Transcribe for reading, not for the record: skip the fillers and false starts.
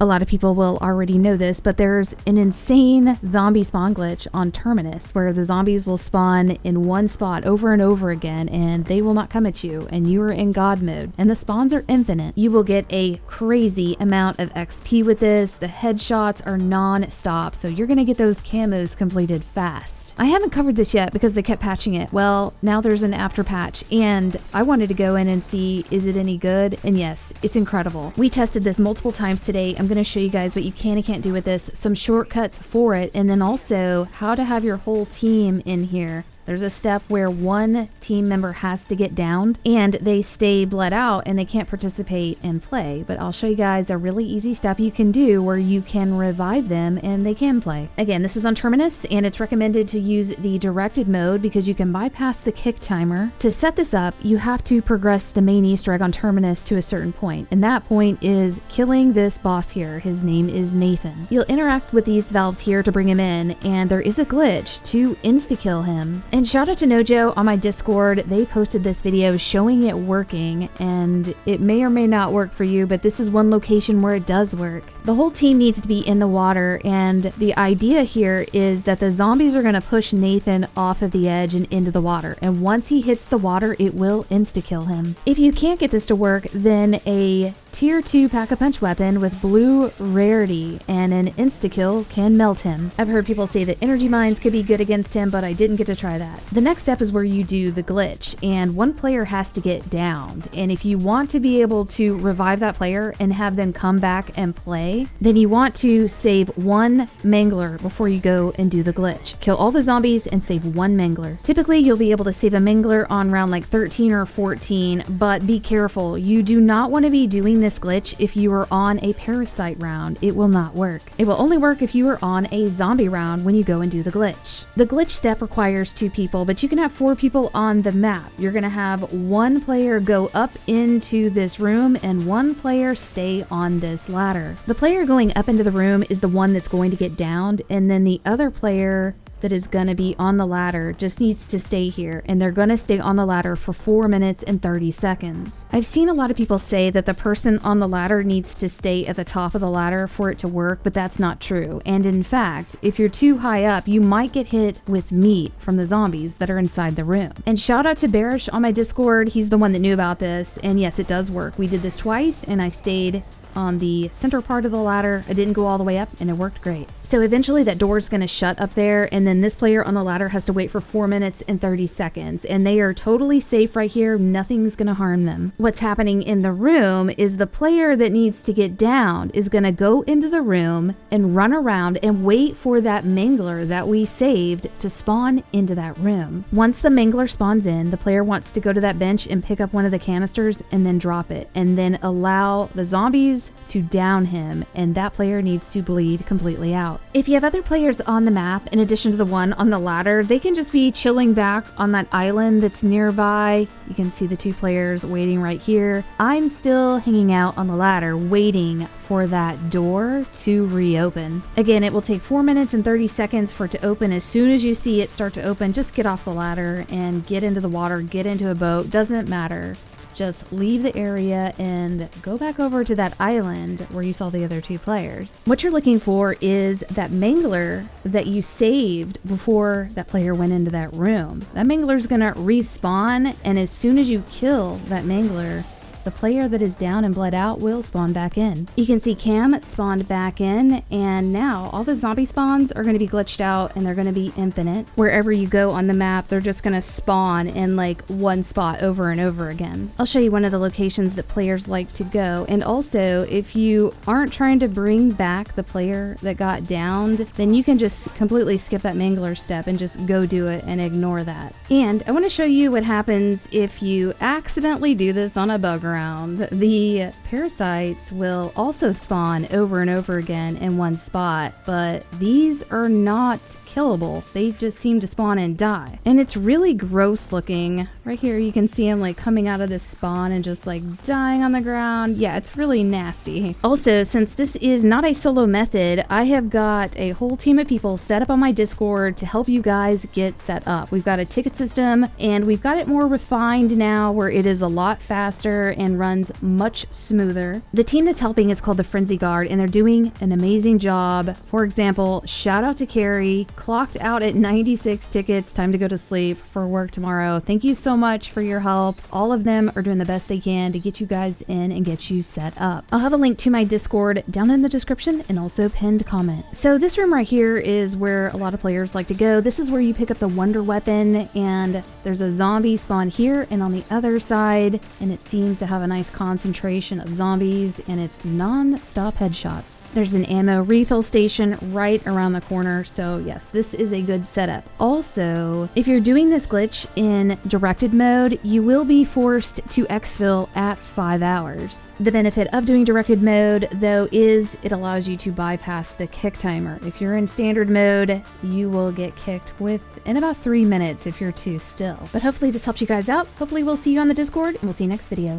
A lot of people will already know this, but there's an insane zombie spawn glitch on Terminus where the zombies will spawn in one spot over and over again, and they will not come at you, and you are in God mode, and the spawns are infinite. You will get a crazy amount of XP with this. The headshots are non-stop, so you're gonna get those camos completed fast. I haven't covered this yet because they kept patching it. Well, now there's an after patch, and I wanted to go in and see, is it any good? And yes, it's incredible. We tested this multiple times today. I'm going to show you guys what you can and can't do with this, some shortcuts for it, and then also how to have your whole team in here. There's a step where one team member has to get downed and they stay bled out and they can't participate and play. But I'll show you guys a really easy step you can do where you can revive them and they can play. Again, this is on Terminus, and it's recommended to use the directed mode because you can bypass the kick timer. To set this up, you have to progress the main Easter egg on Terminus to a certain point, and that point is killing this boss here. His name is Nathan. You'll interact with these valves here to bring him in, and there is a glitch to insta-kill him. And shout out to Nojo on my Discord. They posted this video showing it working, and it may or may not work for you, but this is one location where it does work. The whole team needs to be in the water, and the idea here is that the zombies are going to push Nathan off of the edge and into the water, and once he hits the water, it will insta-kill him. If you can't get this to work, then a tier 2 pack-a-punch weapon with blue rarity and an insta-kill can melt him. I've heard people say that energy mines could be good against him, but I didn't get to try that. The next step is where you do the glitch, and one player has to get downed, and if you want to be able to revive that player and have them come back and play, then you want to save one mangler before you go and do the glitch. Kill all the zombies and save one mangler. Typically you'll be able to save a mangler on round like 13 or 14, but be careful. You do not want to be doing this glitch if you are on a parasite round. It will not work. It will only work if you are on a zombie round when you go and do the glitch. The glitch step requires 2 people, but you can have 4 people on the map. You're going to have one player go up into this room and one player stay on this ladder. The player going up into the room is the one that's going to get downed, and then the other player that is going to be on the ladder just needs to stay here, and they're going to stay on the ladder for 4 minutes and 30 seconds. I've seen a lot of people say that the person on the ladder needs to stay at the top of the ladder for it to work, but that's not true. And in fact, if you're too high up, you might get hit with meat from the zombies that are inside the room. And shout out to Bearish on my Discord. He's the one that knew about this, and yes, it does work. We did this twice, and I stayed on the center part of the ladder. I didn't go all the way up, and it worked great. So eventually that door is going to shut up there, and then this player on the ladder has to wait for 4 minutes and 30 seconds, and they are totally safe right here. Nothing's going to harm them. What's happening in the room is the player that needs to get down is going to go into the room and run around and wait for that mangler that we saved to spawn into that room. Once the mangler spawns in, the player wants to go to that bench and pick up one of the canisters and then drop it, and then allow the zombies to down him, and that player needs to bleed completely out. If you have other players on the map, in addition to the one on the ladder, they can just be chilling back on that island that's nearby. You can see the 2 players waiting right here. I'm still hanging out on the ladder, waiting for that door to reopen. Again, it will take 4 minutes and 30 seconds for it to open. As soon as you see it start to open, just get off the ladder and get into the water, get into a boat, doesn't matter. Just leave the area and go back over to that island where you saw the other 2 players. What you're looking for is that mangler that you saved before that player went into that room. That mangler is going to respawn, and as soon as you kill that mangler, the player that is down and bled out will spawn back in. You can see Cam spawned back in, and now all the zombie spawns are going to be glitched out, and they're going to be infinite. Wherever you go on the map, they're just going to spawn in like one spot over and over again. I'll show you one of the locations that players like to go, and also if you aren't trying to bring back the player that got downed, then you can just completely skip that mangler step and just go do it and ignore that. And I want to show you what happens if you accidentally do this on a bug round. The parasites will also spawn over and over again in one spot, but these are not killable. They just seem to spawn and die. And it's really gross looking. Right here you can see them like coming out of this spawn and just like dying on the ground. Yeah, it's really nasty. Also, since this is not a solo method, I have got a whole team of people set up on my Discord to help you guys get set up. We've got a ticket system, and we've got it more refined now where it is a lot faster, and runs much smoother. The team that's helping is called the Frenzy Guard, and they're doing an amazing job. For example, shout out to Carrie, clocked out at 96 tickets, time to go to sleep for work tomorrow. Thank you so much for your help. All of them are doing the best they can to get you guys in and get you set up. I'll have a link to my Discord down in the description and also pinned comment. So this room right here is where a lot of players like to go. This is where you pick up the wonder weapon, and there's a zombie spawn here and on the other side, and it seems to have a nice concentration of zombies, and it's non-stop headshots. There's an ammo refill station right around the corner, so yes, this is a good setup. Also, if you're doing this glitch in directed mode, you will be forced to exfil at 5 hours. The benefit of doing directed mode, though, is it allows you to bypass the kick timer. If you're in standard mode, you will get kicked within about 3 minutes if you're too still. But hopefully this helps you guys out. Hopefully we'll see you on the Discord, and we'll see you next video.